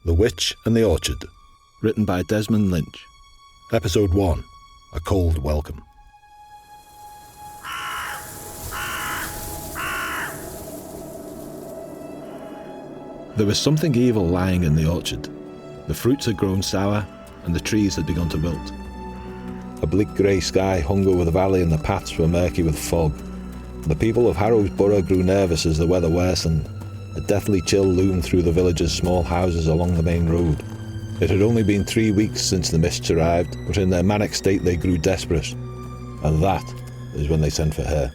The Witch and the Orchard. Written by Desmond Lynch. Episode 1. A Cold Welcome. There was something evil lying in the orchard. The fruits had grown sour, and the trees had begun to wilt. A bleak grey sky hung over the valley, and the paths were murky with fog. The people of Harrow's borough grew nervous as the weather worsened. A deathly chill loomed through the village's small houses along the main road. It had only been 3 weeks since the mists arrived, but in their manic state they grew desperate. And that is when they sent for her.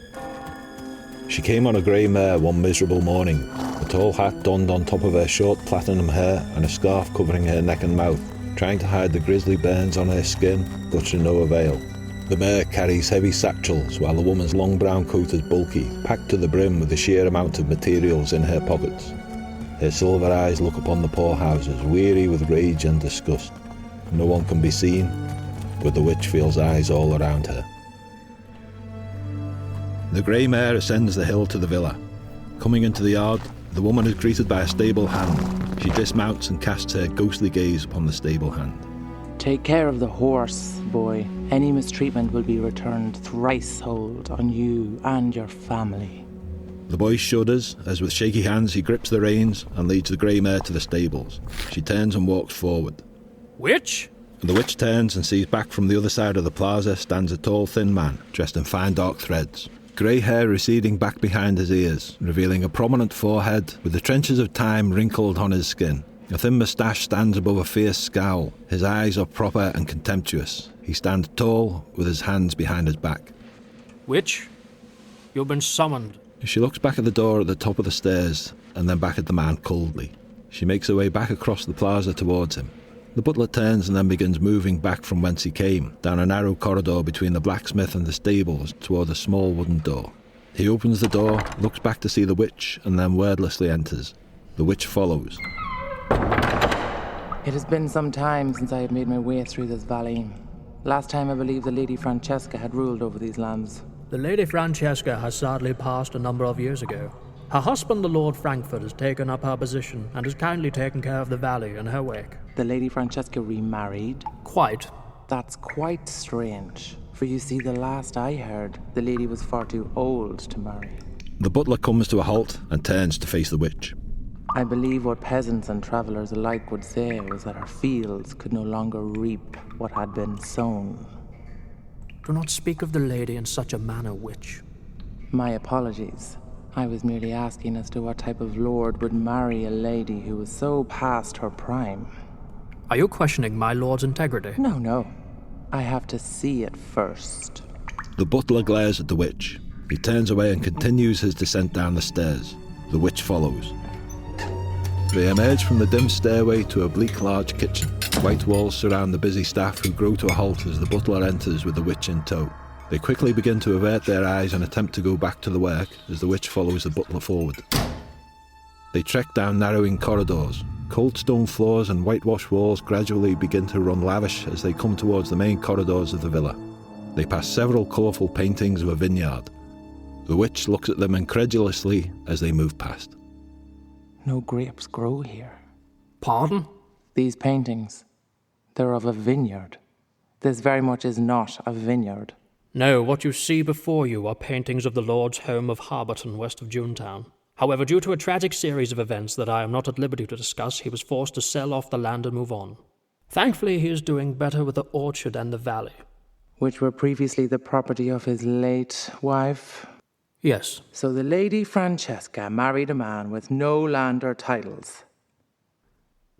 She came on a grey mare one miserable morning. A tall hat donned on top of her short platinum hair, and a scarf covering her neck and mouth, trying to hide the grisly burns on her skin, but to no avail. The mare carries heavy satchels, while the woman's long brown coat is bulky, packed to the brim with the sheer amount of materials in her pockets. Her silver eyes look upon the poorhouses, weary with rage and disgust. No one can be seen, but the witch feels eyes all around her. The grey mare ascends the hill to the villa. Coming into the yard, the woman is greeted by a stable hand. She dismounts and casts her ghostly gaze upon the stable hand. Take care of the horse, boy. Any mistreatment will be returned thricefold on you and your family. The boy shudders as with shaky hands he grips the reins and leads the grey mare to the stables. She turns and walks forward. Witch? The witch turns and sees back from the other side of the plaza stands a tall, thin man, dressed in fine dark threads. Grey hair receding back behind his ears, revealing a prominent forehead with the trenches of time wrinkled on his skin. A thin moustache stands above a fierce scowl. His eyes are proper and contemptuous. He stands tall, with his hands behind his back. Witch, you've been summoned. She looks back at the door at the top of the stairs, and then back at the man coldly. She makes her way back across the plaza towards him. The butler turns and then begins moving back from whence he came, down a narrow corridor between the blacksmith and the stables toward a small wooden door. He opens the door, looks back to see the witch, and then wordlessly enters. The witch follows. It has been some time since I have made my way through this valley. Last time I believe the Lady Francesca had ruled over these lands. The Lady Francesca has sadly passed a number of years ago. Her husband, the Lord Frankford, has taken up her position and has kindly taken care of the valley in her wake. The Lady Francesca remarried? Quite. That's quite strange. For you see, the last I heard, the lady was far too old to marry. The butler comes to a halt and turns to face the witch. I believe what peasants and travellers alike would say was that her fields could no longer reap what had been sown. Do not speak of the lady in such a manner, witch. My apologies. I was merely asking as to what type of lord would marry a lady who was so past her prime. Are you questioning my lord's integrity? No. I have to see it first. The butler glares at the witch. He turns away and continues his descent down the stairs. The witch follows. They emerge from the dim stairway to a bleak large kitchen. White walls surround the busy staff who grow to a halt as the butler enters with the witch in tow. They quickly begin to avert their eyes and attempt to go back to the work as the witch follows the butler forward. They trek down narrowing corridors. Cold stone floors and whitewashed walls gradually begin to run lavish as they come towards the main corridors of the villa. They pass several colourful paintings of a vineyard. The witch looks at them incredulously as they move past. No grapes grow here. Pardon? These paintings, they're of a vineyard. This very much is not a vineyard. No, what you see before you are paintings of the Lord's home of Harberton, west of Junetown. However, due to a tragic series of events that I am not at liberty to discuss, he was forced to sell off the land and move on. Thankfully, he is doing better with the orchard and the valley. Which were previously the property of his late wife? Yes. So the Lady Francesca married a man with no land or titles.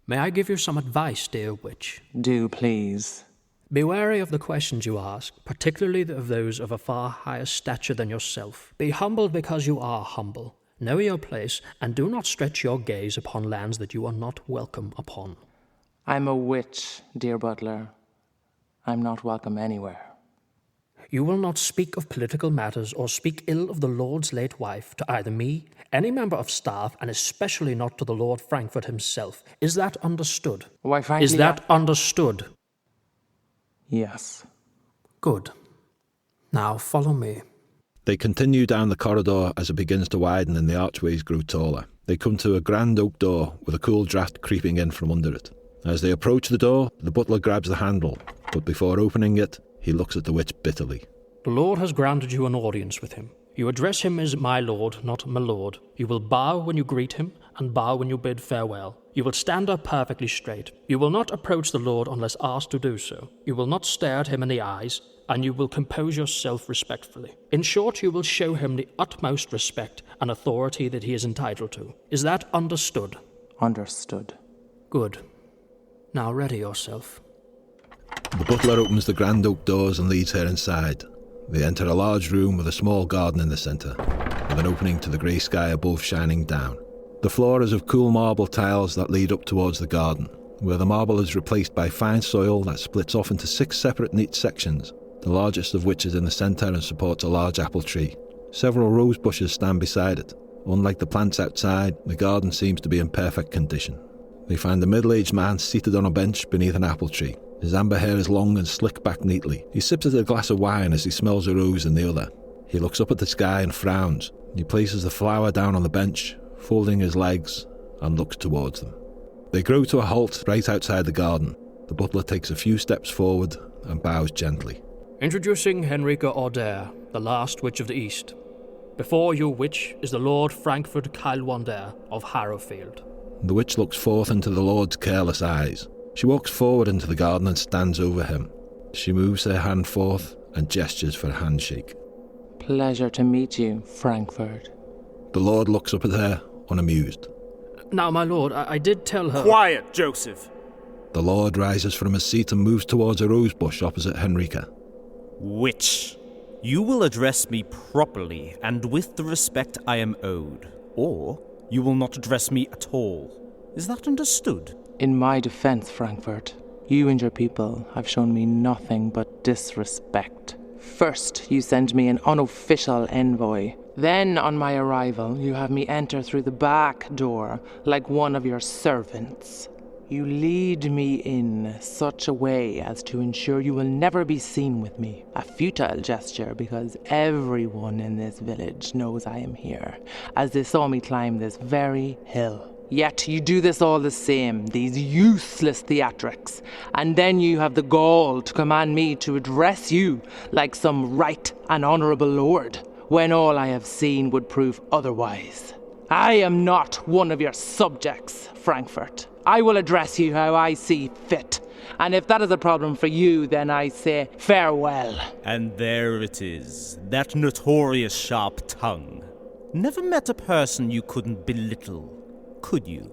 May I give you some advice, dear witch? Do, please. Be wary of the questions you ask, particularly of those of a far higher stature than yourself. Be humble because you are humble. Know your place, and do not stretch your gaze upon lands that you are not welcome upon. I'm a witch, dear butler. I'm not welcome anywhere. You will not speak of political matters or speak ill of the Lord's late wife to either me, any member of staff, and especially not to the Lord Frankford himself. Is that understood? Why, frankly, Is that understood? Yes. Good. Now follow me. They continue down the corridor as it begins to widen and the archways grow taller. They come to a grand oak door with a cool draught creeping in from under it. As they approach the door, the butler grabs the handle, but before opening it, he looks at the witch bitterly. The Lord has granted you an audience with him. You address him as my lord, not my lord. You will bow when you greet him, and bow when you bid farewell. You will stand up perfectly straight. You will not approach the Lord unless asked to do so. You will not stare at him in the eyes, and you will compose yourself respectfully. In short, you will show him the utmost respect and authority that he is entitled to. Is that understood? Understood. Good. Now ready yourself. The butler opens the grand oak doors and leads her inside. They enter a large room with a small garden in the centre, with an opening to the grey sky above shining down. The floor is of cool marble tiles that lead up towards the garden, where the marble is replaced by fine soil that splits off into 6 separate neat sections, the largest of which is in the centre and supports a large apple tree. Several rose bushes stand beside it. Unlike the plants outside, the garden seems to be in perfect condition. They find a middle-aged man seated on a bench beneath an apple tree. His amber hair is long and slicked back neatly. He sips at a glass of wine as he smells a rose in the other. He looks up at the sky and frowns. He places the flower down on the bench, folding his legs, and looks towards them. They grow to a halt right outside the garden. The butler takes a few steps forward and bows gently. Introducing Henrika Auder, the last witch of the East. Before you, witch, is the Lord Frankford of Harrowfield. The witch looks forth into the Lord's careless eyes. She walks forward into the garden and stands over him. She moves her hand forth and gestures for a handshake. Pleasure to meet you, Frankford. The Lord looks up at her, unamused. Now, my lord, I did tell her... Quiet, Joseph! The Lord rises from his seat and moves towards a rose bush opposite Henrika. Witch, you will address me properly and with the respect I am owed, or you will not address me at all. Is that understood? In my defense, Frankfurt, you and your people have shown me nothing but disrespect. First, you send me an unofficial envoy. Then, on my arrival, you have me enter through the back door like one of your servants. You lead me in such a way as to ensure you will never be seen with me. A futile gesture because everyone in this village knows I am here, as they saw me climb this very hill. Yet you do this all the same, these useless theatrics, and then you have the gall to command me to address you like some right and honourable lord, when all I have seen would prove otherwise. I am not one of your subjects, Frankfurt. I will address you how I see fit, and if that is a problem for you, then I say farewell. And there it is, that notorious sharp tongue. Never met a person you couldn't belittle. Could you?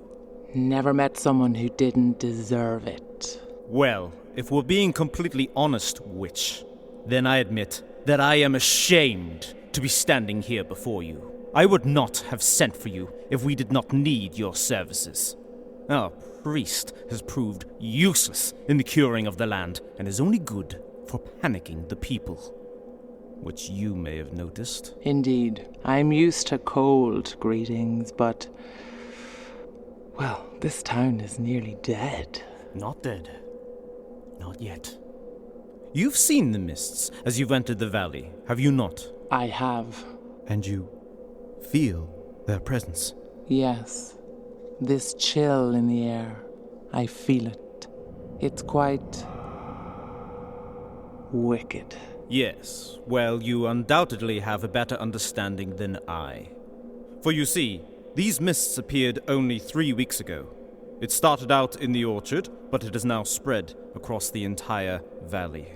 Never met someone who didn't deserve it. Well, if we're being completely honest, witch, then I admit that I am ashamed to be standing here before you. I would not have sent for you if we did not need your services. Our priest has proved useless in the curing of the land and is only good for panicking the people, which you may have noticed. Indeed, I'm used to cold greetings, but... well, this town is nearly dead. Not dead. Not yet. You've seen the mists as you've entered the valley, have you not? I have. And you feel their presence? Yes. This chill in the air. I feel it. It's quite... wicked. Yes. Well, you undoubtedly have a better understanding than I. For you see, these mists appeared only 3 weeks ago. It started out in the orchard, but it has now spread across the entire valley.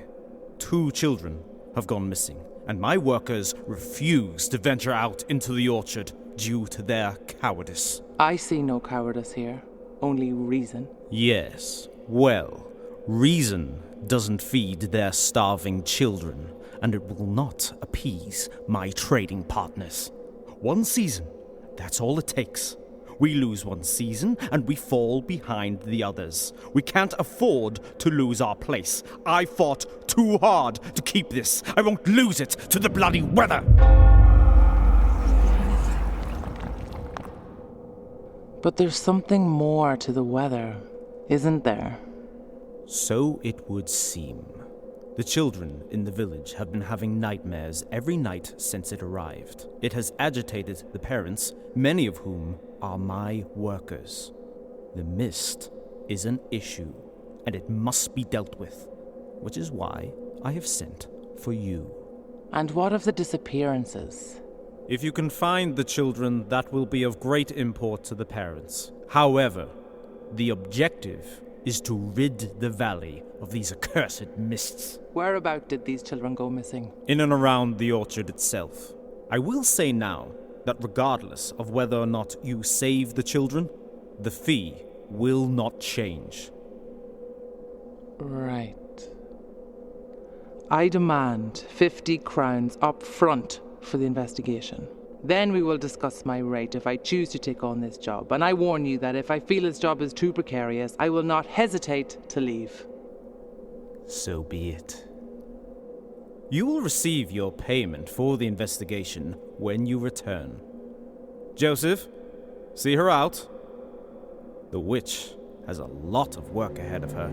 2 children have gone missing, and my workers refuse to venture out into the orchard due to their cowardice. I see no cowardice here, only reason. Yes, well, reason doesn't feed their starving children, and it will not appease my trading partners. 1 season, that's all it takes. We lose 1 season, and we fall behind the others. We can't afford to lose our place. I fought too hard to keep this. I won't lose it to the bloody weather! But there's something more to the weather, isn't there? So it would seem. The children in the village have been having nightmares every night since it arrived. It has agitated the parents, many of whom are my workers. The mist is an issue, and it must be dealt with, which is why I have sent for you. And what of the disappearances? If you can find the children, that will be of great import to the parents. However, the objective is to rid the valley of these accursed mists. Whereabout did these children go missing? In and around the orchard itself. I will say now that regardless of whether or not you save the children, the fee will not change. Right. I demand 50 crowns up front for the investigation. Then we will discuss my rate if I choose to take on this job. And I warn you that if I feel this job is too precarious, I will not hesitate to leave. So be it. You will receive your payment for the investigation when you return. Joseph, see her out. The witch has a lot of work ahead of her.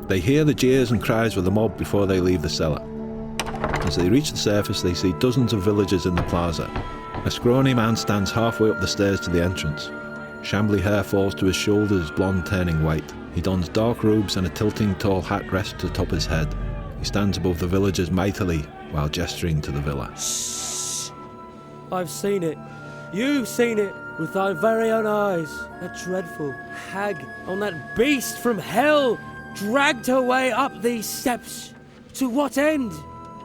They hear the jeers and cries of the mob before they leave the cellar. As they reach the surface, they see dozens of villagers in the plaza. A scrawny man stands halfway up the stairs to the entrance. Shambly hair falls to his shoulders, blonde turning white. He dons dark robes and a tilting tall hat rests atop his head. He stands above the villagers mightily while gesturing to the villa. Shh! I've seen it. You've seen it with thy very own eyes. That dreadful hag on that beast from hell dragged her way up these steps. To what end?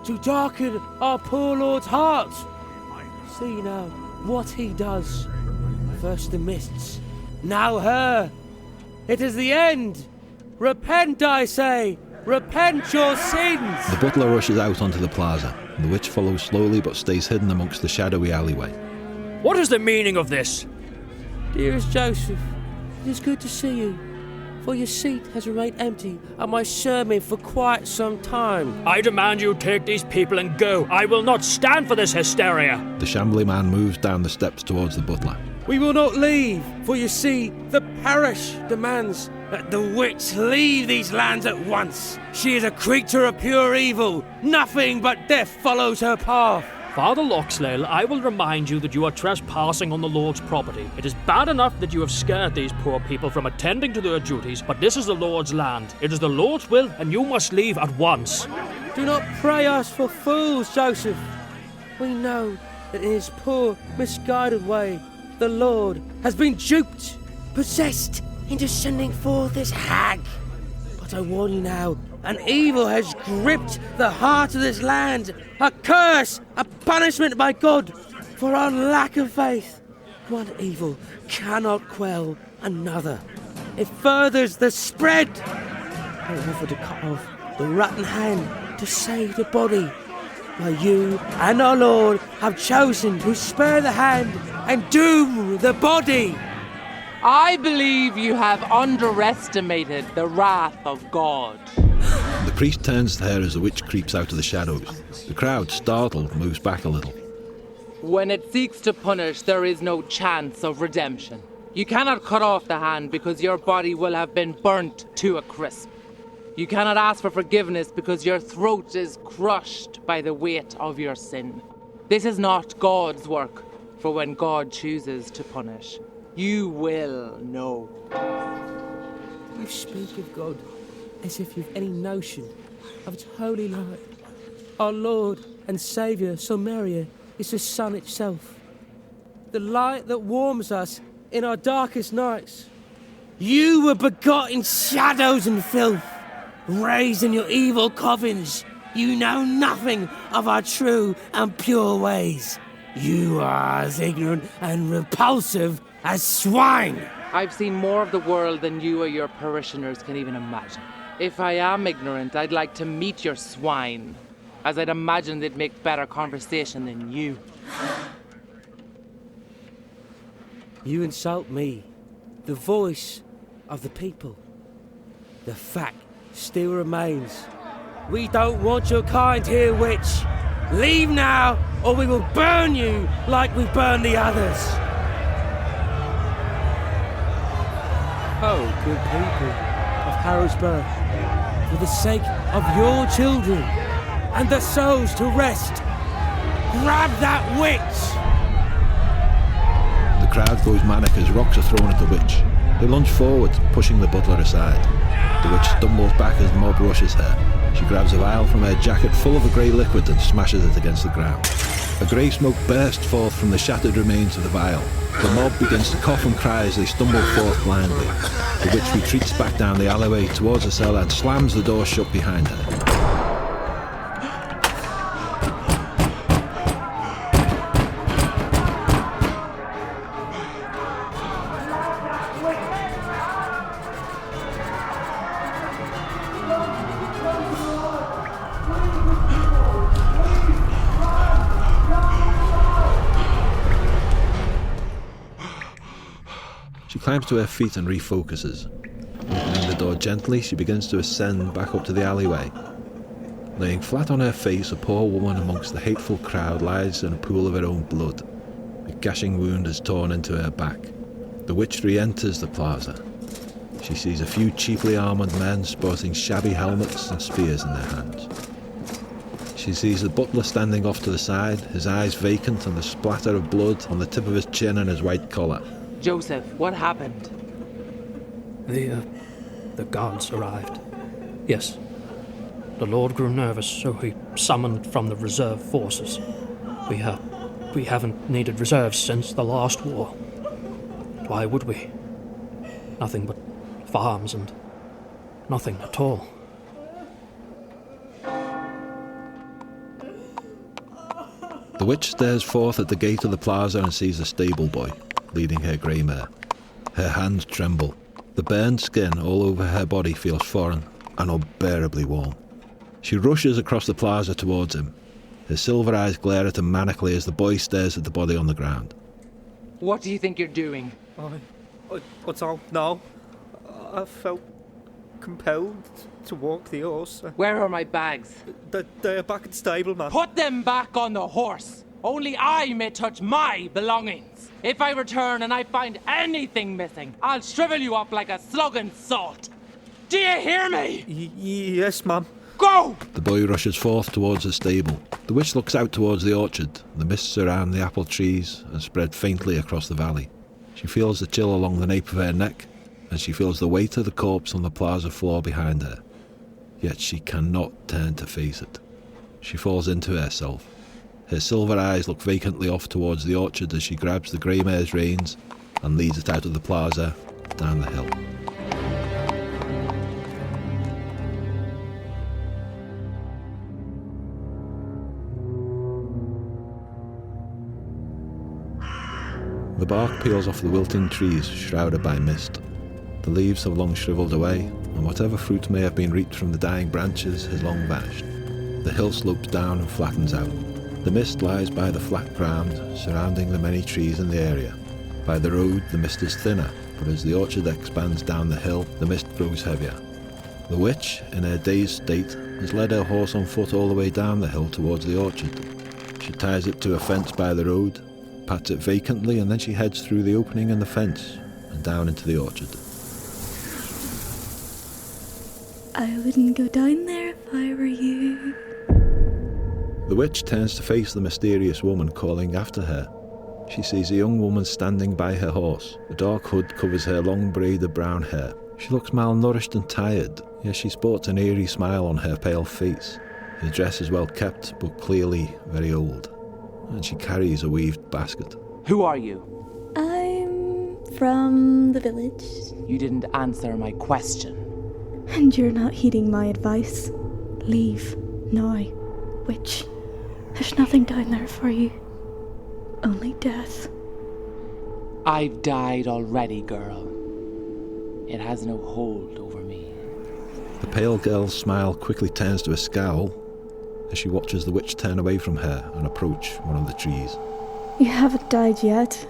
To darken our poor Lord's heart. See now what he does. First the mists, now her. It is the end. Repent, I say. Repent your sins. The butler rushes out onto the plaza, and the witch follows slowly but stays hidden amongst the shadowy alleyway. What is the meaning of this? Dearest Joseph, it is good to see you, for your seat has remained empty at my sermon for quite some time. I demand you take these people and go. I will not stand for this hysteria. The shambly man moves down the steps towards the butler. We will not leave, for you see, the parish demands that the witch leave these lands at once. She is a creature of pure evil. Nothing but death follows her path. Father Loxlale, I will remind you that you are trespassing on the Lord's property. It is bad enough that you have scared these poor people from attending to their duties, but this is the Lord's land. It is the Lord's will, and you must leave at once. Do not pray us for fools, Joseph. We know that in his poor, misguided way, the Lord has been duped, possessed into sending forth this hag. But I warn you now, an evil has gripped the heart of this land. A curse, a punishment by God for our lack of faith. One evil cannot quell another. It furthers the spread. I offer to cut off the rotten hand to save the body. But you and our Lord have chosen to spare the hand and doom the body. I believe you have underestimated the wrath of God. The priest turns to her as the witch creeps out of the shadows. The crowd, startled, moves back a little. When it seeks to punish, there is no chance of redemption. You cannot cut off the hand because your body will have been burnt to a crisp. You cannot ask for forgiveness because your throat is crushed by the weight of your sin. This is not God's work, for when God chooses to punish, you will know. You speak of God as if you've any notion of its holy light. Our Lord and Saviour, Somaria, is the sun itself, the light that warms us in our darkest nights. You were begot in shadows and filth, raised in your evil coffins. You know nothing of our true and pure ways. You are as ignorant and repulsive as swine. I've seen more of the world than you or your parishioners can even imagine. If I am ignorant, I'd like to meet your swine, as I'd imagine they'd make better conversation than you. You insult me, the voice of the people. The fact still remains We don't want your kind here, witch. Leave now, or we will burn you like we burn the others. Oh, good people of Harrowsburg, for the sake of your children and the souls to rest, grab that witch! The crowd goes manic as rocks are thrown at the witch. They lunge forward, pushing the butler aside. The witch stumbles back as the mob rushes her. She grabs a vial from her jacket full of a grey liquid and smashes it against the ground. A grey smoke bursts forth from the shattered remains of the vial. The mob begins to cough and cry as they stumble forth blindly. The witch retreats back down the alleyway towards the cellar and slams the door shut behind her. She climbs to her feet and refocuses. Opening the door gently, she begins to ascend back up to the alleyway. Laying flat on her face, a poor woman amongst the hateful crowd lies in a pool of her own blood. A gashing wound is torn into her back. The witch re-enters the plaza. She sees a few cheaply armoured men sporting shabby helmets and spears in their hands. She sees the butler standing off to the side, his eyes vacant and the splatter of blood on the tip of his chin and his white collar. Joseph, what happened? The guards arrived. Yes. The Lord grew nervous, so he summoned from the reserve forces. We haven't needed reserves since the last war. Why would we? Nothing but farms and nothing at all. The witch stares forth at the gate of the plaza and sees a stable boy leading her grey mare. Her hands tremble. The burned skin all over her body feels foreign and unbearably warm. She rushes across the plaza towards him. Her silver eyes glare at him manically as the boy stares at the body on the ground. What do you think you're doing? I don't know. I felt compelled to walk the horse. Where are my bags? They're back at the stable, man. Put them back on the horse. Only I may touch my belongings. If I return and I find anything missing, I'll shrivel you up like a slug in salt. Do you hear me? Yes, ma'am. Go! The boy rushes forth towards the stable. The witch looks out towards the orchard. The mists surround the apple trees and spread faintly across the valley. She feels the chill along the nape of her neck, and she feels the weight of the corpse on the plaza floor behind her. Yet she cannot turn to face it. She falls into herself. Her silver eyes look vacantly off towards the orchard as she grabs the grey mare's reins and leads it out of the plaza, down the hill. The bark peels off the wilting trees, shrouded by mist. The leaves have long shriveled away, and whatever fruit may have been reaped from the dying branches has long vanished. The hill slopes down and flattens out. The mist lies by the flat ground, surrounding the many trees in the area. By the road, the mist is thinner, but as the orchard expands down the hill, the mist grows heavier. The witch, in her dazed state, has led her horse on foot all the way down the hill towards the orchard. She ties it to a fence by the road, pats it vacantly, and then she heads through the opening in the fence and down into the orchard. I wouldn't go down there if I were you. The witch turns to face the mysterious woman calling after her. She sees a young woman standing by her horse. A dark hood covers her long braided brown hair. She looks malnourished and tired, yet she sports an eerie smile on her pale face. Her dress is well kept, but clearly very old, and she carries a weaved basket. Who are you? I'm from the village. You didn't answer my question. And you're not heeding my advice. Leave, now, witch. There's nothing down there for you. Only death. I've died already, girl. It has no hold over me. The pale girl's smile quickly turns to a scowl as she watches the witch turn away from her and approach one of the trees. You haven't died yet.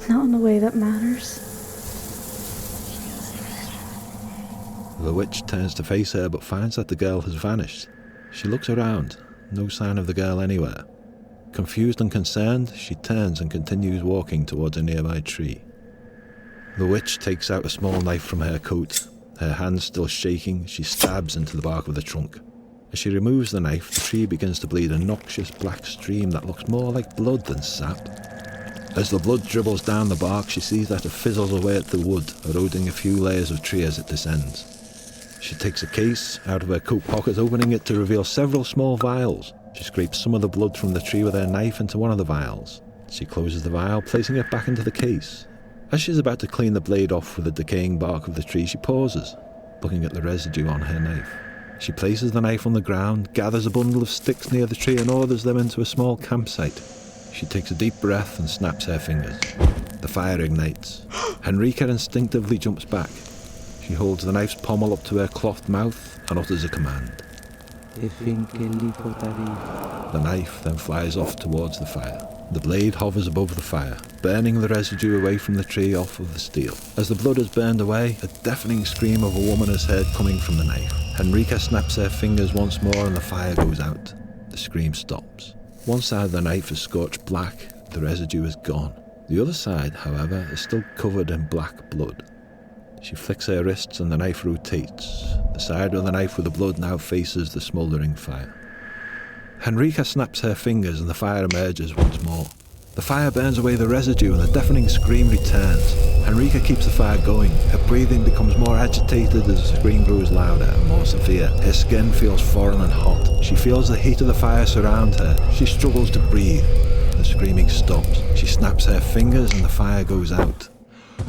Not in a way that matters. The witch turns to face her but finds that the girl has vanished. She looks around, no sign of the girl anywhere. Confused and concerned, she turns and continues walking towards a nearby tree. The witch takes out a small knife from her coat. Her hands still shaking, she stabs into the bark of the trunk. As she removes the knife, the tree begins to bleed a noxious black stream that looks more like blood than sap. As the blood dribbles down the bark, she sees that it fizzles away at the wood, eroding a few layers of tree as it descends. She takes a case out of her coat pocket, opening it to reveal several small vials. She scrapes some of the blood from the tree with her knife into one of the vials. She closes the vial, placing it back into the case. As she's about to clean the blade off with the decaying bark of the tree, she pauses, looking at the residue on her knife. She places the knife on the ground, gathers a bundle of sticks near the tree and orders them into a small campsite. She takes a deep breath and snaps her fingers. The fire ignites. Henrika instinctively jumps back. She holds the knife's pommel up to her clothed mouth and utters a command. The knife then flies off towards the fire. The blade hovers above the fire, burning the residue away from the tree off of the steel. As the blood is burned away, a deafening scream of a woman is heard coming from the knife. Henrika snaps her fingers once more and the fire goes out. The scream stops. One side of the knife is scorched black, the residue is gone. The other side, however, is still covered in black blood. She flicks her wrists and the knife rotates. The side of the knife with the blood now faces the smouldering fire. Henrika snaps her fingers and the fire emerges once more. The fire burns away the residue and the deafening scream returns. Henrika keeps the fire going. Her breathing becomes more agitated as the scream grows louder and more severe. Her skin feels foreign and hot. She feels the heat of the fire surround her. She struggles to breathe. The screaming stops. She snaps her fingers and the fire goes out.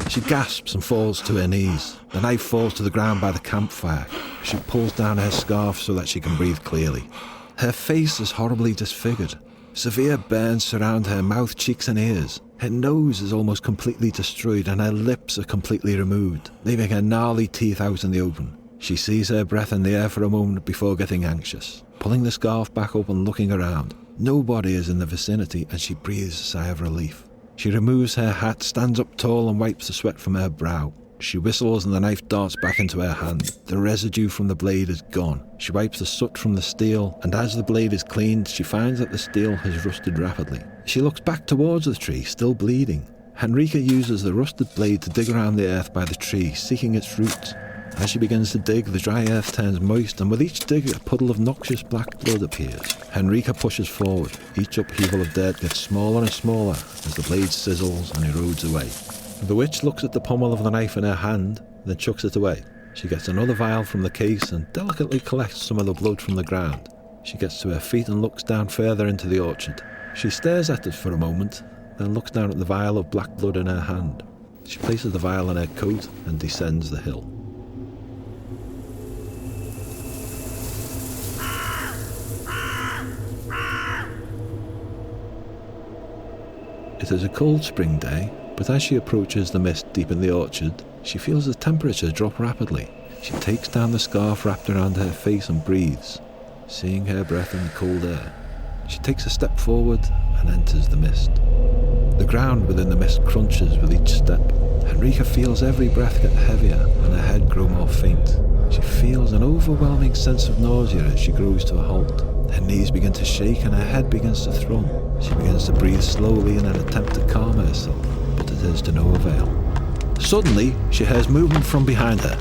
She gasps and falls to her knees. The knife falls to the ground by the campfire. She pulls down her scarf so that she can breathe clearly. Her face is horribly disfigured. Severe burns surround her mouth, cheeks and ears. Her nose is almost completely destroyed and her lips are completely removed, leaving her gnarly teeth out in the open. She sees her breath in the air for a moment before getting anxious. Pulling the scarf back up and looking around, nobody is in the vicinity and she breathes a sigh of relief. She removes her hat, stands up tall and wipes the sweat from her brow. She whistles and the knife darts back into her hand. The residue from the blade is gone. She wipes the soot from the steel, and as the blade is cleaned, she finds that the steel has rusted rapidly. She looks back towards the tree, still bleeding. Henrika uses the rusted blade to dig around the earth by the tree, seeking its roots. As she begins to dig, the dry earth turns moist, and with each dig, a puddle of noxious black blood appears. Henrika pushes forward. Each upheaval of dirt gets smaller and smaller as the blade sizzles and erodes away. The witch looks at the pommel of the knife in her hand, then chucks it away. She gets another vial from the case and delicately collects some of the blood from the ground. She gets to her feet and looks down further into the orchard. She stares at it for a moment, then looks down at the vial of black blood in her hand. She places the vial in her coat and descends the hill. It is a cold spring day, but as she approaches the mist deep in the orchard, she feels the temperature drop rapidly. She takes down the scarf wrapped around her face and breathes, seeing her breath in the cold air. She takes a step forward and enters the mist. The ground within the mist crunches with each step. Henrika feels every breath get heavier and her head grow more faint. She feels an overwhelming sense of nausea as she grows to a halt. Her knees begin to shake and her head begins to thrum. She begins to breathe slowly in an attempt to calm herself, but it is to no avail. Suddenly, she hears movement from behind her.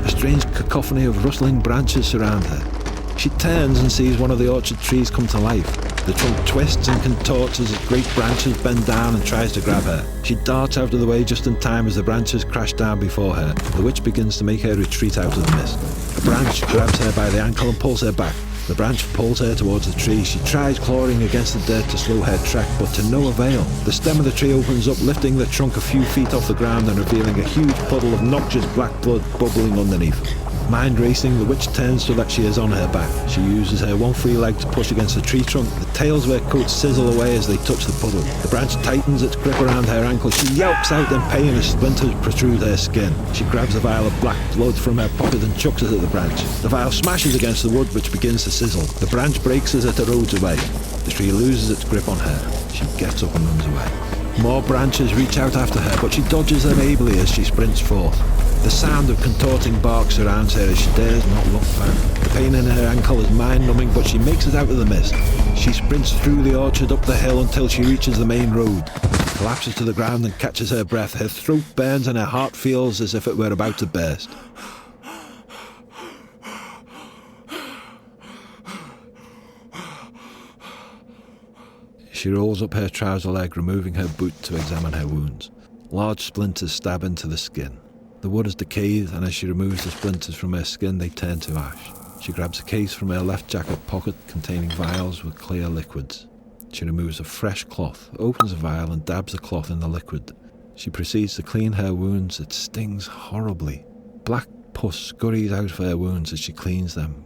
A strange cacophony of rustling branches surround her. She turns and sees one of the orchard trees come to life. The trunk twists and contorts as its great branches bend down and tries to grab her. She darts out of the way just in time as the branches crash down before her. The witch begins to make her retreat out of the mist. A branch grabs her by the ankle and pulls her back. The branch pulls her towards the tree. She tries clawing against the dirt to slow her track, but to no avail. The stem of the tree opens up, lifting the trunk a few feet off the ground and revealing a huge puddle of noxious black blood bubbling underneath. Mind racing, the witch turns so that she is on her back. She uses her one free leg to push against the tree trunk. The tails of her coat sizzle away as they touch the puddle. The branch tightens its grip around her ankle. She yelps out in pain as splinters protrude her skin. She grabs a vial of black blood from her pocket and chucks it at the branch. The vial smashes against the wood, which begins to sizzle. The branch breaks as it erodes away. The tree loses its grip on her. She gets up and runs away. More branches reach out after her, but she dodges them ably as she sprints forth. The sound of contorting bark surrounds her as she dares not look back. The pain in her ankle is mind-numbing, but she makes it out of the mist. She sprints through the orchard up the hill until she reaches the main road. She collapses to the ground and catches her breath. Her throat burns and her heart feels as if it were about to burst. She rolls up her trouser leg, removing her boot to examine her wounds. Large splinters stab into the skin. The wood has decayed, and as she removes the splinters from her skin, they turn to ash. She grabs a case from her left jacket pocket containing vials with clear liquids. She removes a fresh cloth, opens a vial and dabs the cloth in the liquid. She proceeds to clean her wounds. It stings horribly. Black pus scurries out of her wounds as she cleans them.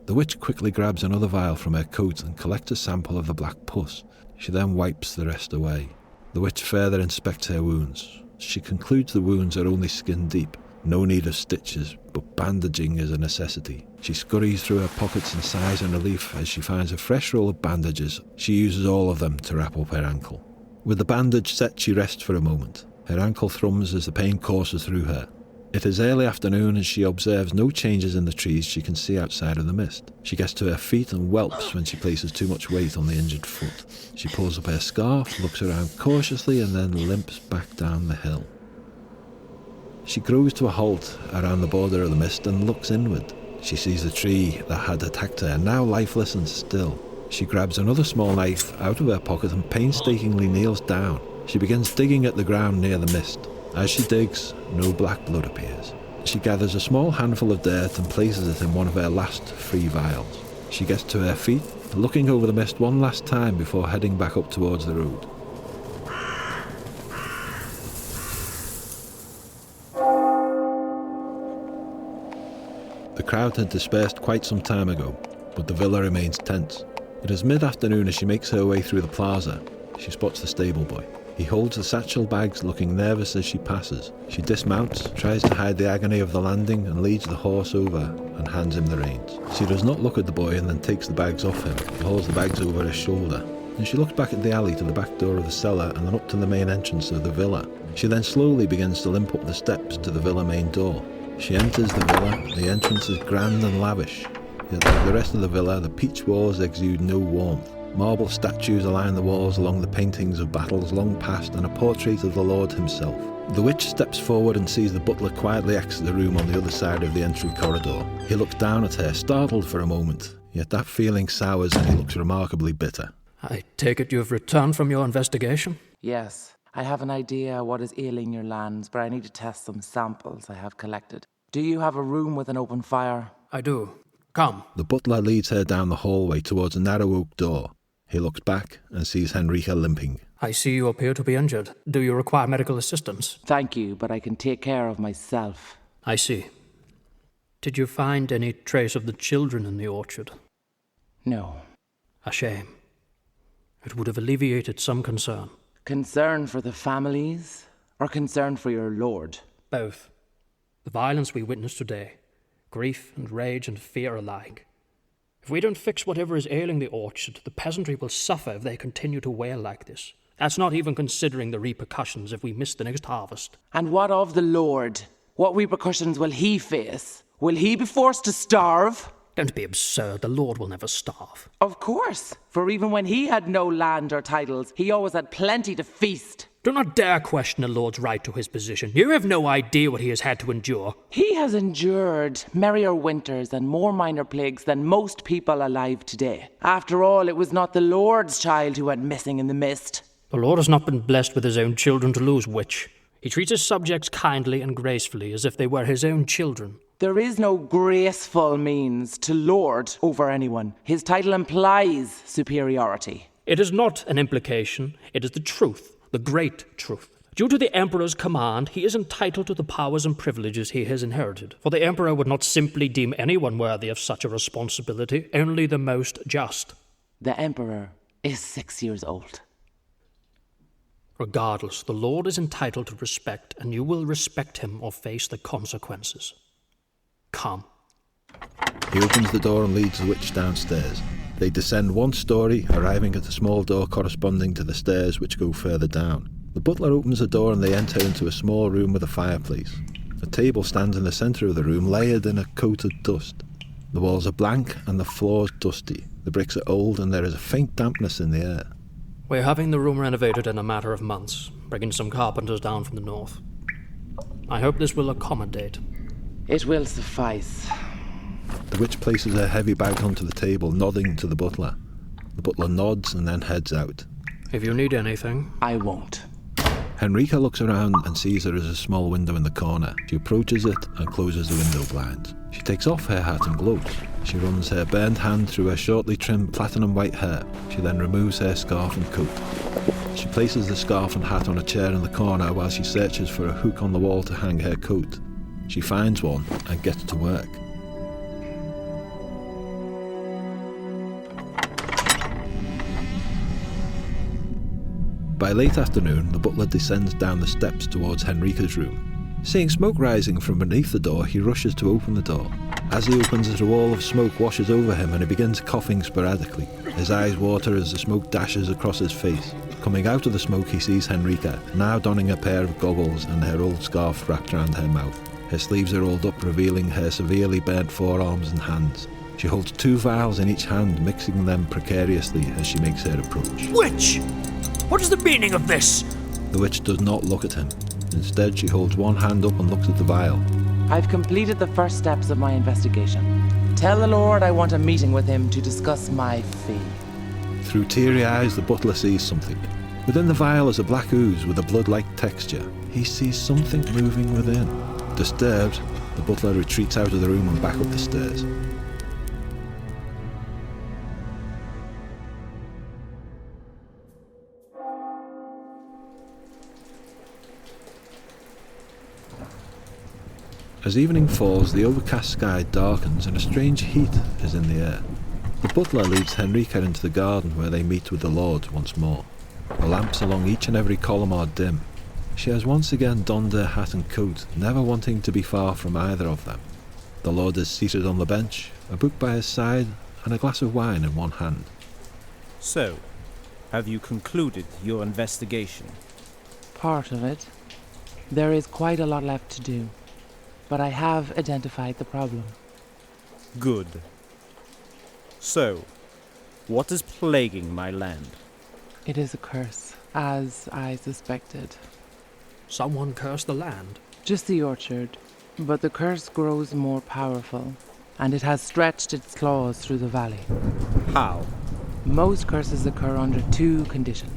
The witch quickly grabs another vial from her coat and collects a sample of the black pus. She then wipes the rest away. The witch further inspects her wounds. She concludes the wounds are only skin deep. No need of stitches, but bandaging is a necessity. She scurries through her pockets and sighs in relief as she finds a fresh roll of bandages. She uses all of them to wrap up her ankle. With the bandage set, she rests for a moment. Her ankle thrums as the pain courses through her. It is early afternoon and she observes no changes in the trees she can see outside of the mist. She gets to her feet and whelps when she places too much weight on the injured foot. She pulls up her scarf, looks around cautiously and then limps back down the hill. She grows to a halt around the border of the mist and looks inward. She sees the tree that had attacked her, now lifeless and still. She grabs another small knife out of her pocket and painstakingly kneels down. She begins digging at the ground near the mist. As she digs, no black blood appears. She gathers a small handful of dirt and places it in one of her last 3 vials. She gets to her feet, looking over the mist one last time before heading back up towards the road. The crowd had dispersed quite some time ago, but the villa remains tense. It is mid-afternoon as she makes her way through the plaza. She spots the stable boy. He holds the satchel bags, looking nervous as she passes. She dismounts, tries to hide the agony of the landing, and leads the horse over and hands him the reins. She does not look at the boy and then takes the bags off him. He holds the bags over her shoulder. And she looks back at the alley to the back door of the cellar and then up to the main entrance of the villa. She then slowly begins to limp up the steps to the villa main door. She enters the villa. The entrance is grand and lavish. Yet like the rest of the villa, the peach walls exude no warmth. Marble statues align the walls along the paintings of battles long past and a portrait of the Lord himself. The witch steps forward and sees the butler quietly exit the room on the other side of the entry corridor. He looks down at her, startled for a moment, yet that feeling sours and he looks remarkably bitter. I take it you've returned from your investigation? Yes, I have an idea what is ailing your lands, but I need to test some samples I have collected. Do you have a room with an open fire? I do. Come. The butler leads her down the hallway towards a narrow oak door. He looks back and sees Henrika limping. I see you appear to be injured. Do you require medical assistance? Thank you, but I can take care of myself. I see. Did you find any trace of the children in the orchard? No. A shame. It would have alleviated some concern. Concern for the families, or concern for your lord? Both. The violence we witnessed today, grief and rage and fear alike. If we don't fix whatever is ailing the orchard, the peasantry will suffer if they continue to wail like this. That's not even considering the repercussions if we miss the next harvest. And what of the Lord? What repercussions will he face? Will he be forced to starve? Don't be absurd. The Lord will never starve. Of course, for even when he had no land or titles, he always had plenty to feast. Do not dare question the Lord's right to his position. You have no idea what he has had to endure. He has endured merrier winters and more minor plagues than most people alive today. After all, it was not the Lord's child who went missing in the mist. The Lord has not been blessed with his own children to lose, witch. He treats his subjects kindly and gracefully as if they were his own children. There is no graceful means to lord over anyone. His title implies superiority. It is not an implication. It is the truth. The great truth. Due to the Emperor's command, he is entitled to the powers and privileges he has inherited. For the Emperor would not simply deem anyone worthy of such a responsibility, only the most just. The Emperor is 6 years old. Regardless, the Lord is entitled to respect, and you will respect him or face the consequences. Come. He opens the door and leads the witch downstairs. They descend one story, arriving at a small door corresponding to the stairs which go further down. The butler opens the door and they enter into a small room with a fireplace. A table stands in the centre of the room, layered in a coat of dust. The walls are blank and the floors dusty. The bricks are old and there is a faint dampness in the air. We're having the room renovated in a matter of months, bringing some carpenters down from the north. I hope this will accommodate. It will suffice. The witch places her heavy bag onto the table, nodding to the butler. The butler nods and then heads out. If you need anything... I won't. Henrika looks around and sees there is a small window in the corner. She approaches it and closes the window blinds. She takes off her hat and gloves. She runs her burned hand through her shortly trimmed platinum white hair. She then removes her scarf and coat. She places the scarf and hat on a chair in the corner while she searches for a hook on the wall to hang her coat. She finds one and gets to work. By late afternoon, the butler descends down the steps towards Henrika's room. Seeing smoke rising from beneath the door, he rushes to open the door. As he opens it, a wall of smoke washes over him and he begins coughing sporadically. His eyes water as the smoke dashes across his face. Coming out of the smoke, he sees Henrika, now donning a pair of goggles and her old scarf wrapped around her mouth. Her sleeves are rolled up, revealing her severely burnt forearms and hands. She holds 2 vials in each hand, mixing them precariously as she makes her approach. Witch! What is the meaning of this? The witch does not look at him. Instead, she holds one hand up and looks at the vial. I've completed the first steps of my investigation. Tell the Lord I want a meeting with him to discuss my fee. Through teary eyes, the butler sees something. Within the vial is a black ooze with a blood-like texture. He sees something moving within. Disturbed, the butler retreats out of the room and back up the stairs. As evening falls, the overcast sky darkens and a strange heat is in the air. The butler leads Henrika into the garden where they meet with the Lord once more. The lamps along each and every column are dim. She has once again donned her hat and coat, never wanting to be far from either of them. The Lord is seated on the bench, a book by his side and a glass of wine in one hand. So, have you concluded your investigation? Part of it. There is quite a lot left to do. But I have identified the problem. Good. So, what is plaguing my land? It is a curse, as I suspected. Someone cursed the land. Just the orchard, but the curse grows more powerful, and it has stretched its claws through the valley. How? Most curses occur under 2 conditions.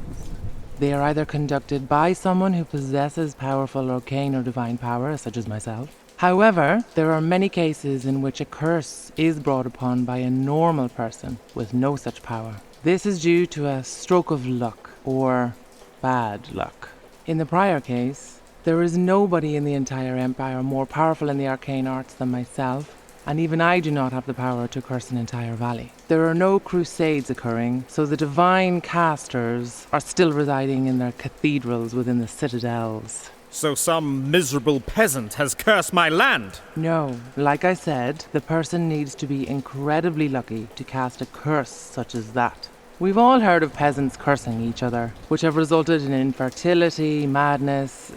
They are either conducted by someone who possesses powerful arcane or divine power, such as myself. However, there are many cases in which a curse is brought upon by a normal person with no such power. This is due to a stroke of luck, or bad luck. In the prior case, there is nobody in the entire empire more powerful in the arcane arts than myself, and even I do not have the power to curse an entire valley. There are no crusades occurring, so the divine casters are still residing in their cathedrals within the citadels. So some miserable peasant has cursed my land? No, like I said, the person needs to be incredibly lucky to cast a curse such as that. We've all heard of peasants cursing each other, which have resulted in infertility, madness,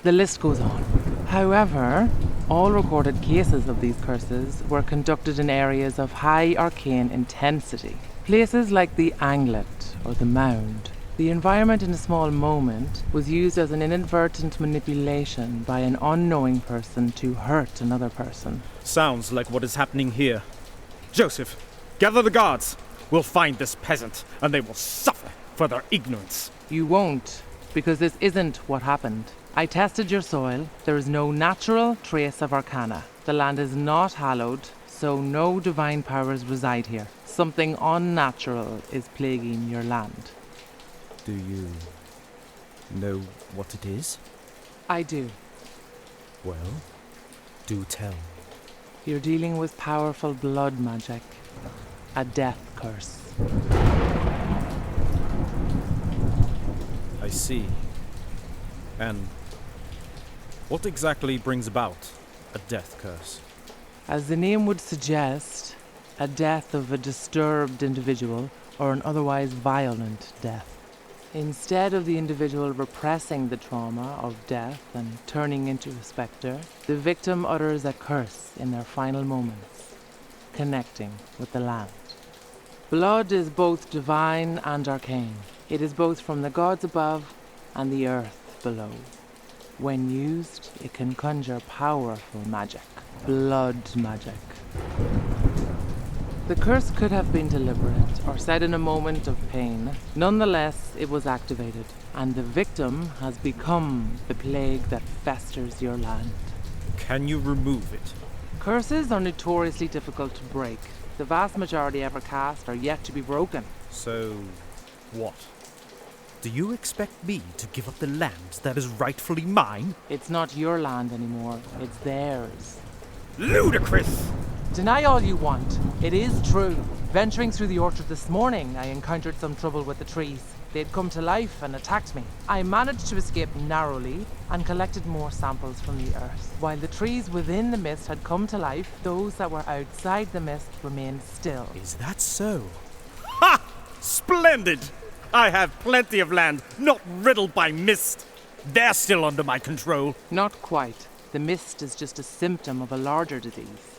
the list goes on. However, all recorded cases of these curses were conducted in areas of high arcane intensity. Places like the Anglet or the Mound. The environment in a small moment was used as an inadvertent manipulation by an unknowing person to hurt another person. Sounds like what is happening here. Joseph, gather the guards. We'll find this peasant, and they will suffer for their ignorance. You won't, because this isn't what happened. I tested your soil. There is no natural trace of arcana. The land is not hallowed, so no divine powers reside here. Something unnatural is plaguing your land. Do you know what it is? I do. Well, do tell. You're dealing with powerful blood magic. A death curse. I see. And what exactly brings about a death curse? As the name would suggest, a death of a disturbed individual or an otherwise violent death. Instead of the individual repressing the trauma of death and turning into a spectre, the victim utters a curse in their final moments, connecting with the land. Blood is both divine and arcane. It is both from the gods above and the earth below. When used, it can conjure powerful magic. Blood magic. The curse could have been deliberate or said in a moment of pain. Nonetheless, it was activated, and the victim has become the plague that festers your land. Can you remove it? Curses are notoriously difficult to break. The vast majority ever cast are yet to be broken. So, what? Do you expect me to give up the land that is rightfully mine? It's not your land anymore, it's theirs. Ludicrous! Deny all you want. It is true. Venturing through the orchard this morning, I encountered some trouble with the trees. They'd come to life and attacked me. I managed to escape narrowly and collected more samples from the earth. While the trees within the mist had come to life, those that were outside the mist remained still. Is that so? Ha! Splendid! I have plenty of land, not riddled by mist. They're still under my control. Not quite. The mist is just a symptom of a larger disease.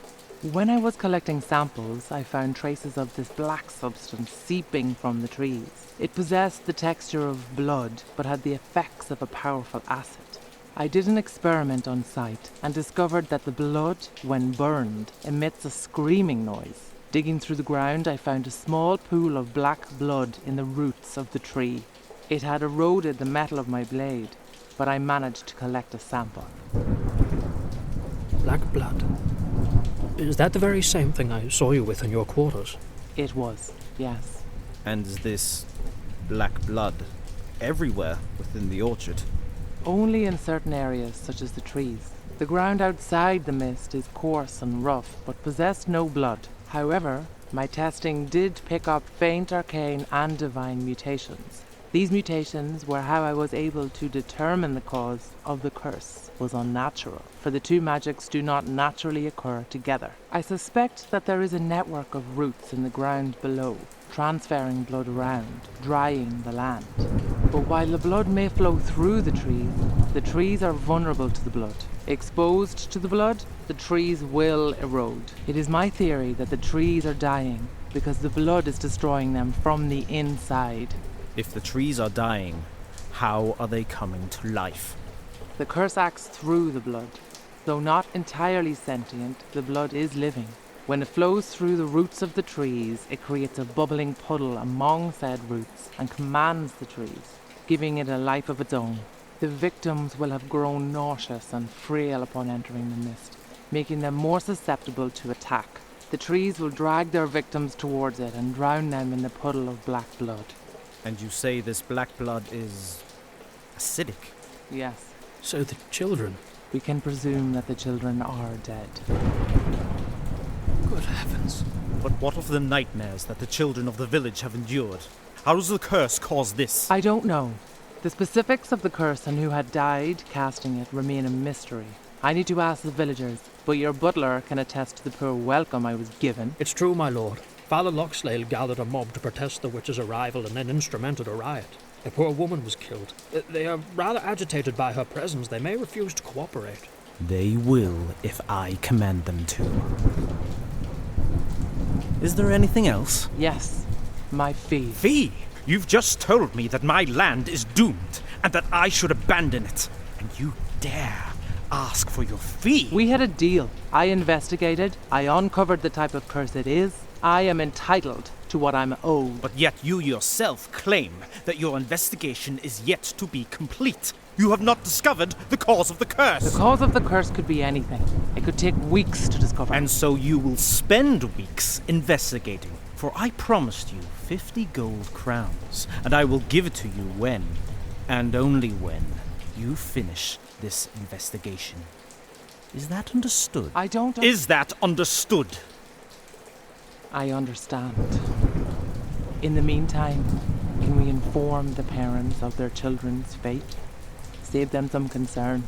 When I was collecting samples, I found traces of this black substance seeping from the trees. It possessed the texture of blood, but had the effects of a powerful acid. I did an experiment on site and discovered that the blood, when burned, emits a screaming noise. Digging through the ground, I found a small pool of black blood in the roots of the tree. It had eroded the metal of my blade, but I managed to collect a sample. Black blood. Is that the very same thing I saw you with in your quarters? It was, yes. And is this black blood everywhere within the orchard? Only in certain areas, such as the trees. The ground outside the mist is coarse and rough, but possessed no blood. However, my testing did pick up faint arcane and divine mutations. These mutations were how I was able to determine the cause of the curse was unnatural, for the two magics do not naturally occur together. I suspect that there is a network of roots in the ground below, transferring blood around, drying the land. But while the blood may flow through the trees are vulnerable to the blood. Exposed to the blood, the trees will erode. It is my theory that the trees are dying because the blood is destroying them from the inside. If the trees are dying, how are they coming to life? The curse acts through the blood. Though not entirely sentient, the blood is living. When it flows through the roots of the trees, it creates a bubbling puddle among said roots and commands the trees, giving it a life of its own. The victims will have grown nauseous and frail upon entering the mist, making them more susceptible to attack. The trees will drag their victims towards it and drown them in the puddle of black blood. And you say this black blood is acidic? Yes. So the children... We can presume that the children are dead. Good heavens. But what of the nightmares that the children of the village have endured? How does the curse cause this? I don't know. The specifics of the curse and who had died casting it remain a mystery. I need to ask the villagers, but your butler can attest to the poor welcome I was given. It's true, my lord. Father Lockslale gathered a mob to protest the witch's arrival and then instrumented a riot. A poor woman was killed. They are rather agitated by her presence. They may refuse to cooperate. They will if I command them to. Is there anything else? Yes, my fee. Fee? You've just told me that my land is doomed and that I should abandon it. And you dare ask for your fee? We had a deal. I investigated. I uncovered the type of curse it is. I am entitled to what I'm owed. But yet you yourself claim that your investigation is yet to be complete. You have not discovered the cause of the curse. The cause of the curse could be anything. It could take weeks to discover. And so you will spend weeks investigating. For I promised you 50 gold crowns, and I will give it to you when, and only when, you finish this investigation. Is that understood? I don't... Is that understood? I understand. In the meantime, can we inform the parents of their children's fate? Save them some concern.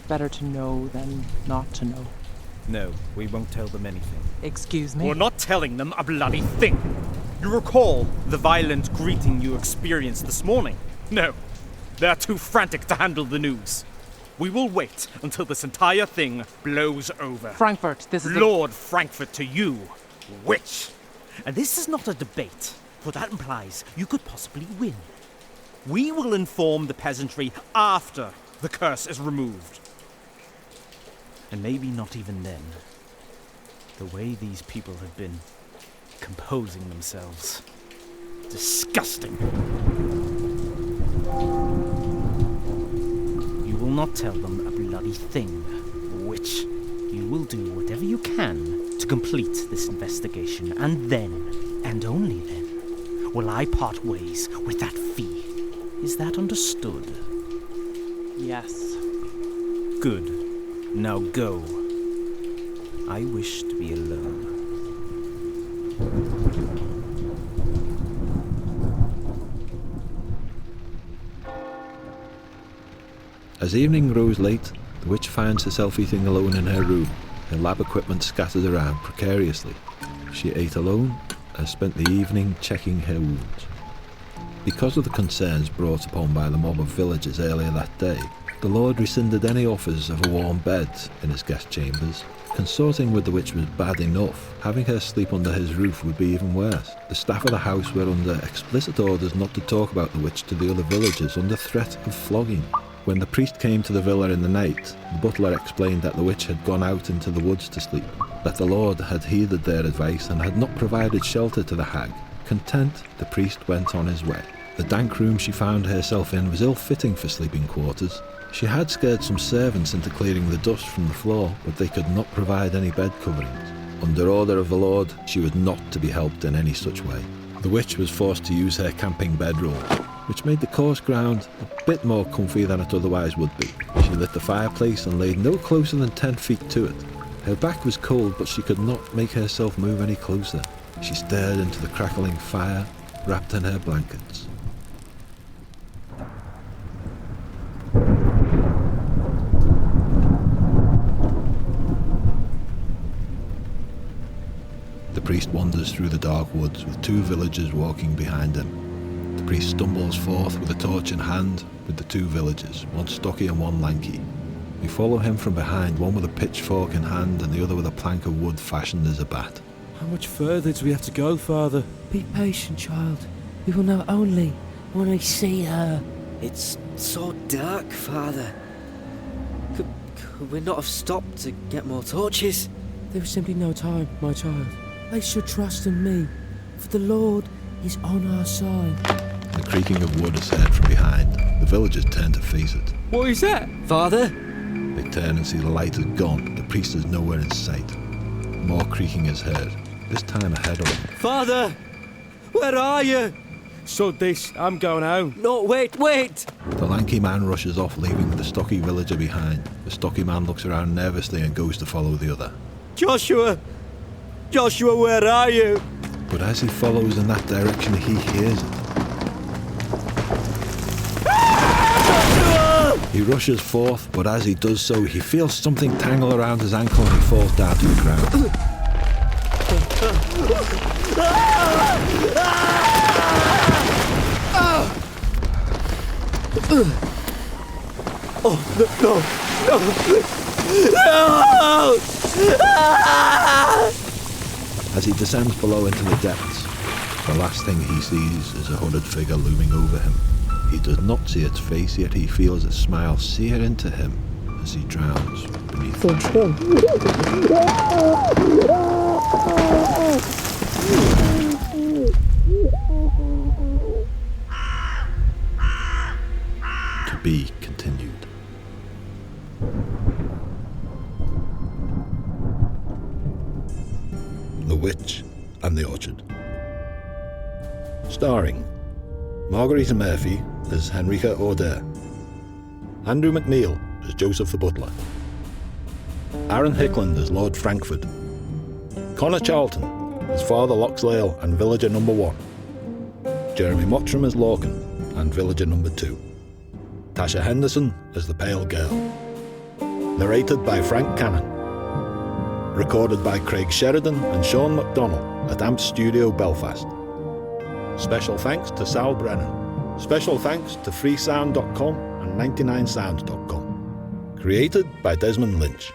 Better to know than not to know. No, we won't tell them anything. Excuse me? We're not telling them a bloody thing. You recall the violent greeting you experienced this morning? No, they're too frantic to handle the news. We will wait until this entire thing blows over. Frankfurt, this is Lord Frankford to you, witch. And this is not a debate, for that implies you could possibly win. We will inform the peasantry after the curse is removed. And maybe not even then. The way these people have been composing themselves. Disgusting. You will not tell them a bloody thing, witch. You will do whatever you can to complete this investigation, and then, and only then, will I part ways with that fee. Is that understood? Yes. Good. Now go. I wish to be alone. As evening grows late, the witch finds herself eating alone in her room, her lab equipment scattered around precariously. She ate alone and spent the evening checking her wounds. Because of the concerns brought upon by the mob of villagers earlier that day, the Lord rescinded any offers of a warm bed in his guest chambers. Consorting with the witch was bad enough. Having her sleep under his roof would be even worse. The staff of the house were under explicit orders not to talk about the witch to the other villagers under threat of flogging. When the priest came to the villa in the night, the butler explained that the witch had gone out into the woods to sleep, that the Lord had heeded their advice and had not provided shelter to the hag. Content, the priest went on his way. The dank room she found herself in was ill-fitting for sleeping quarters. She had scared some servants into clearing the dust from the floor, but they could not provide any bed coverings. Under order of the Lord, she was not to be helped in any such way. The witch was forced to use her camping bedroll, which made the coarse ground a bit more comfy than it otherwise would be. She lit the fireplace and laid no closer than 10 feet to it. Her back was cold, but she could not make herself move any closer. She stared into the crackling fire, wrapped in her blankets. The priest wanders through the dark woods with 2 villagers walking behind him. The priest stumbles forth with a torch in hand with the 2 villagers, one stocky and one lanky. They follow him from behind, one with a pitchfork in hand and the other with a plank of wood fashioned as a bat. How much further do we have to go, Father? Be patient, child. We will know only when we see her. It's so dark, Father. Could we not have stopped to get more torches? There is simply no time, my child. They should trust in me, for the Lord is on our side. The creaking of wood is heard from behind. The villagers turn to face it. What is that? Father? They turn and see the light has gone. The priest is nowhere in sight. More creaking is heard, this time ahead of them. Father! Where are you? So this, I'm going home. No, wait! The lanky man rushes off, leaving the stocky villager behind. The stocky man looks around nervously and goes to follow the other. Joshua, where are you? But as he follows in that direction, he hears it. He rushes forth, but as he does so, he feels something tangle around his ankle and he falls down to the ground. As he descends below into the depths, the last thing he sees is a hooded figure looming over him. He does not see its face, yet he feels its smile sear into him as he drowns beneath the To be continued. The Witch and the Orchard. Starring Margarita Murphy as Henrika Auder, Andrew McNeil as Joseph the Butler, Aaron Hickland as Lord Frankford, Connor Charlton as Father Loxlale and Villager Number 1, Jeremy Mottram as Lorcan and Villager Number 2, Tasha Henderson as the Pale Girl. Narrated by Frank Cannon. Recorded by Craig Sheridan and Sean McDonnell at AMP Studio Belfast. Special thanks to Sal Brennan. Special thanks to freesound.com and 99sound.com. Created by Desmond Lynch.